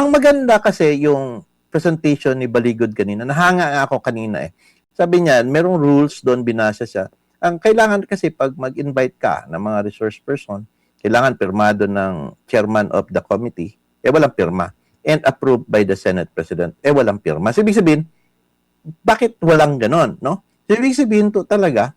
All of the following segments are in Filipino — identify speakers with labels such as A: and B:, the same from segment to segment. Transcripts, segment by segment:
A: Ang maganda kasi yung presentation ni Baligod kanina, nahanga nga ako kanina eh. Sabi niya, merong rules doon, binasa siya. Ang kailangan kasi pag mag-invite ka ng mga resource person, kailangan pirmado ng chairman of the committee, walang pirma. And approved by the Senate President, walang pirma. So, ibig sabihin, bakit walang ganon, no? So, ibig sabihin to talaga,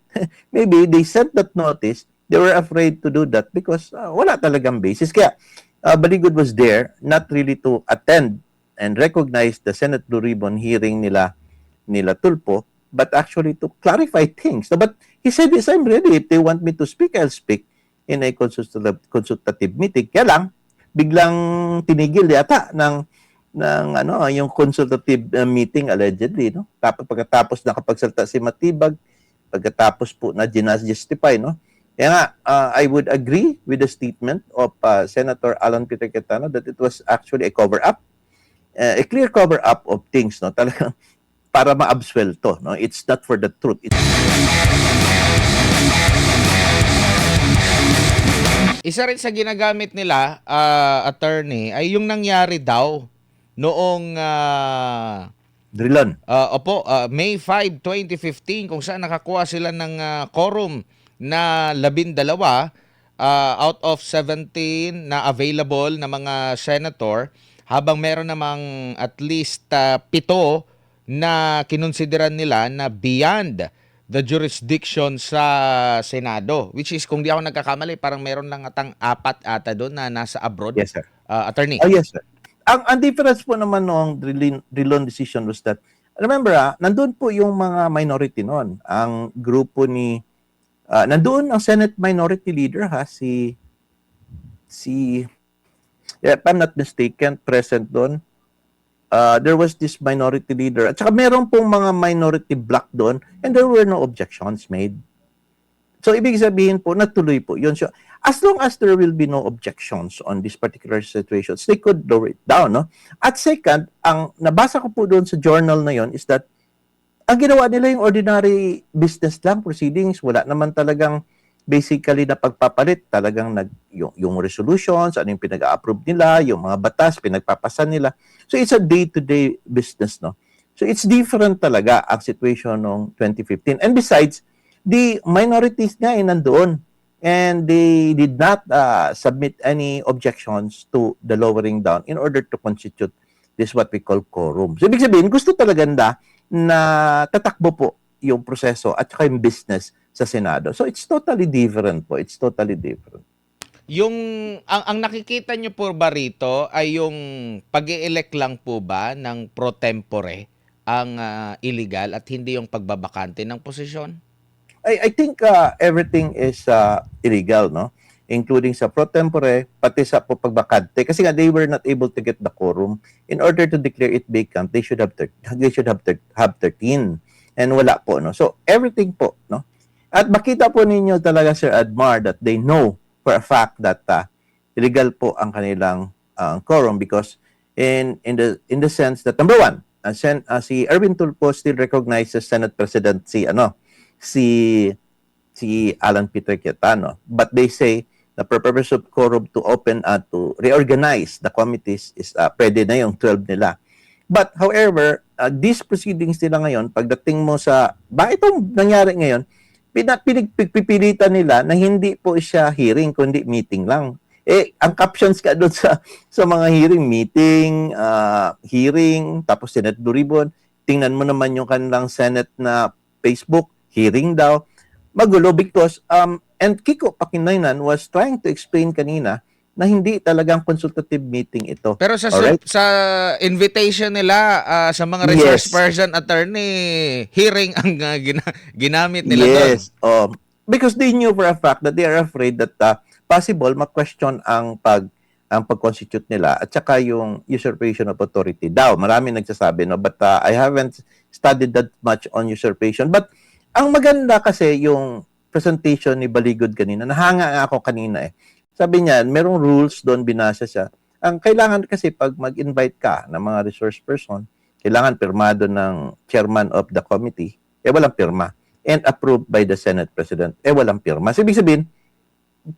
A: maybe they sent that notice, they were afraid to do that because wala talagang basis. Kaya, Baligod was there, not really to attend and recognize the Senate Blue Ribbon hearing nila Tulpo, but actually to clarify things. So, but he said, yes, I'm ready. If they want me to speak, I'll speak in a consultative meeting. Kaya lang, biglang tinigil yata ng yung consultative meeting allegedly, no? Tapos pagkatapos nakapagsalita si Matibag, pagkatapos po na justify, no? Kaya nga, I would agree with the statement of Senator Alan Peter Cayetano that it was actually a cover-up, a clear cover-up of things, no? Talagang para ma-absuelto, no? It's not for the truth.
B: Isa rin sa ginagamit nila, attorney, ay yung nangyari daw noong
A: Drilon.
B: May 5, 2015 kung saan nakakuha sila ng quorum na 12 out of 17 na available na mga senator, habang meron namang at least 7 na kinonsideran nila na beyond the jurisdiction sa Senado, which is, kung di ako nagkakamali, parang meron lang atang 4 ata doon na nasa abroad.
A: Yes, sir.
B: Attorney.
A: Oh, yes, sir. Ang difference po naman noong Drilon decision was that, remember, nandun po yung mga minority noon. Ang grupo ni, nandun ang Senate Minority Leader, if I'm not mistaken, present doon. There was this minority leader. At saka meron pong mga minority bloc doon, and there were no objections made. So, ibig sabihin po, natuloy po yun. So, as long as there will be no objections on this particular situations, they could lower it down, no? At second, ang nabasa ko po doon sa journal na yon is that ang ginawa nila yung ordinary business lang, proceedings, wala naman talagang basically na pagpapalit, talagang yung resolutions, ano yung pinag-approve nila, yung mga batas, pinagpapasan nila. So, it's a day-to-day business, no? So, it's different talaga ang situation noong 2015. And besides, the minorities nga ay nandoon, and they did not submit any objections to the lowering down in order to constitute this what we call quorum. So, ibig sabihin, gusto talaga na tatakbo po yung proseso at saka yung business sa Senado. So, it's totally different po. It's totally different.
B: Yung ang nakikita nyo po ba rito ay yung pag-i-elect lang po ba ng pro tempore ang illegal at hindi yung pagbabakante ng posisyon?
A: I think everything is illegal, no? Including sa pro tempore, pati sa pagbakante. Kasi nga, they were not able to get the quorum. In order to declare it vacant, they should have 13. And wala po, no? So, everything po, no? At makita po ninyo talaga, Sir Admar, that they know for a fact that illegal po ang kanilang quorum because in the sense that, number one, si Erwin Tulfo still recognizes Senate President si Alan Peter Cayetano. But they say the purpose of quorum to open to reorganize the committees is pwede na yung 12 nila. But however, these proceedings nila ngayon, pagdating mo sa, itong nangyari ngayon, pinagpipilitan nila na hindi po siya hearing, kundi meeting lang. Ang captions ka doon sa mga hearing, tapos Senate Blue Ribbon, tingnan mo naman yung kanilang Senate na Facebook, hearing daw. Magulo because, and Kiko Pakinaynan was trying to explain kanina na hindi talagang consultative meeting ito.
B: Pero sa invitation nila sa mga resource person, attorney, hearing ang ginamit nila doon.
A: Yes. Because they knew for a fact that they are afraid that possible ma-question ang pag-constitute nila at saka yung usurpation of authority daw. Marami nagsasabi, no? But I haven't studied that much on usurpation. But ang maganda kasi yung presentation ni Baligod kanina, nahanga nga ako kanina eh. Sabi niya, merong rules doon, binasa siya. Ang kailangan kasi pag mag-invite ka ng mga resource person, kailangan pirmado ng chairman of the committee, walang pirma. And approved by the Senate President, walang pirma. So, ibig sabihin,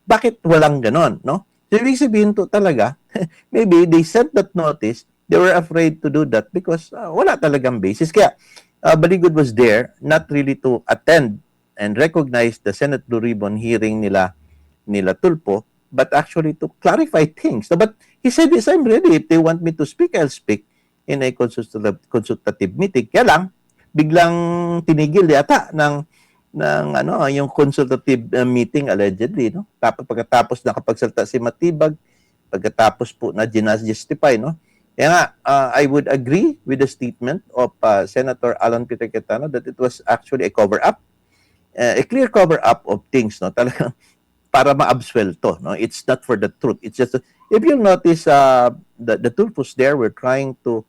A: bakit walang ganon, no? So, ibig sabihin to talaga, maybe they sent that notice, They were afraid to do that because wala talagang basis. Kaya Baligod was there not really to attend and recognize the Senate Blue Ribbon hearing nila Tulfo, but actually to clarify things. So, but he said, yes, I'm ready. If they want me to speak, I'll speak in a consultative meeting. Kaya lang, biglang tinigil yata ng yung consultative meeting allegedly, no? Tapos pagkatapos nakapagsalita si Matibag, pagkatapos po na justify, no? Kaya nga, I would agree with the statement of Senator Alan Peter Cayetano that it was actually a cover-up, a clear cover-up of things, no? Talagang para ma-absuelto, no? It's not for the truth. It's just, if you notice, the Tulfos there were trying to,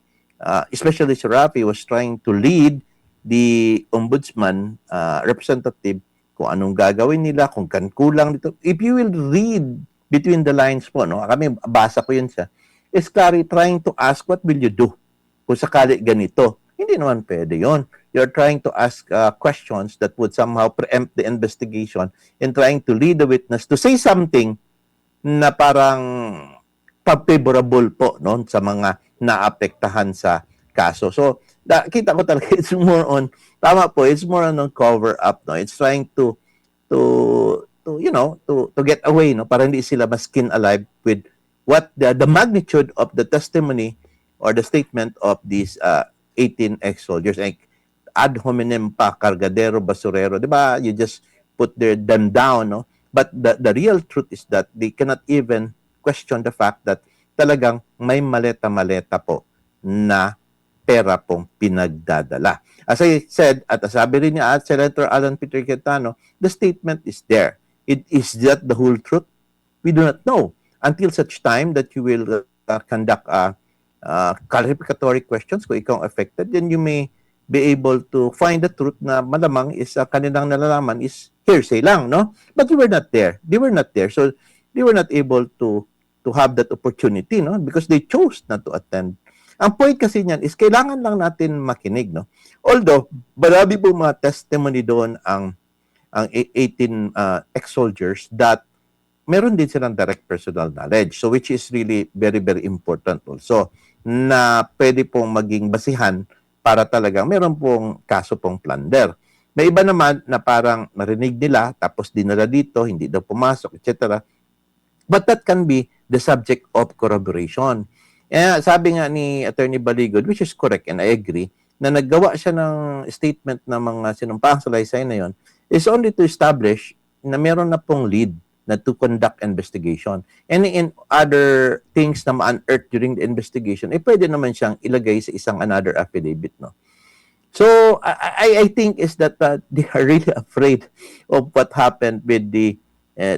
A: especially si Rafi was trying to lead the ombudsman representative kung anong gagawin nila, kung kan kulang dito. If you will read between the lines po, no? Kami, basa ko yun siya. Is Clary trying to ask, what will you do kung sakali ganito? Hindi naman pwede yun. You're trying to ask questions that would somehow preempt the investigation and trying to lead the witness to say something na parang favorable po, no, sa mga naapektahan sa kaso. So, kita ko talaga it's more on, tama po, it's more on cover up, no. It's trying to get away, no, para hindi sila skin alive with what the magnitude of the testimony or the statement of these 18 ex-soldiers. Like, ad hominem pa, kargadero, basurero, di ba? You just put them down, no? But the real truth is that they cannot even question the fact that talagang may maleta-maleta po na pera pong pinagdadala. As I said, at sabi rin niya at Senator Alan Peter Cayetano, the statement is there. Is that the whole truth? We do not know until such time that you will conduct clarificatory questions kung ikaw affected, then you may be able to find the truth na malamang is kanilang nalalaman is hearsay lang, no? But we were not there. They were not there. So they were not able to have that opportunity, no? Because they chose not to attend. Ang point kasi niyan is kailangan lang natin makinig, no? Although, marami po mga testimony doon ang 18 ex-soldiers that meron din silang direct personal knowledge. So which is really very, very important also na pwede pong maging basihan para talagang meron pong kaso pong plunder. May iba naman na parang narinig nila tapos dinala dito, hindi daw pumasok, etc. But that can be the subject of corroboration. Sabi nga ni Attorney Baligod, which is correct and I agree, na naggawa siya ng statement ng mga sinumpahang salaysay na yon is only to establish na meron na pong lead na to conduct investigation. And in other things na ma-unearth during the investigation, pwede naman siyang ilagay sa isang another affidavit, no? So, I think is that they are really afraid of what happened with the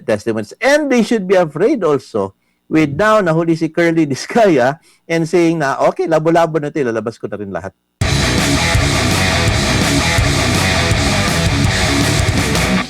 A: testimonies. And they should be afraid also with now nahuli si Curly Discaya and saying na, okay, labo-labo na ito, lalabas ko na rin lahat.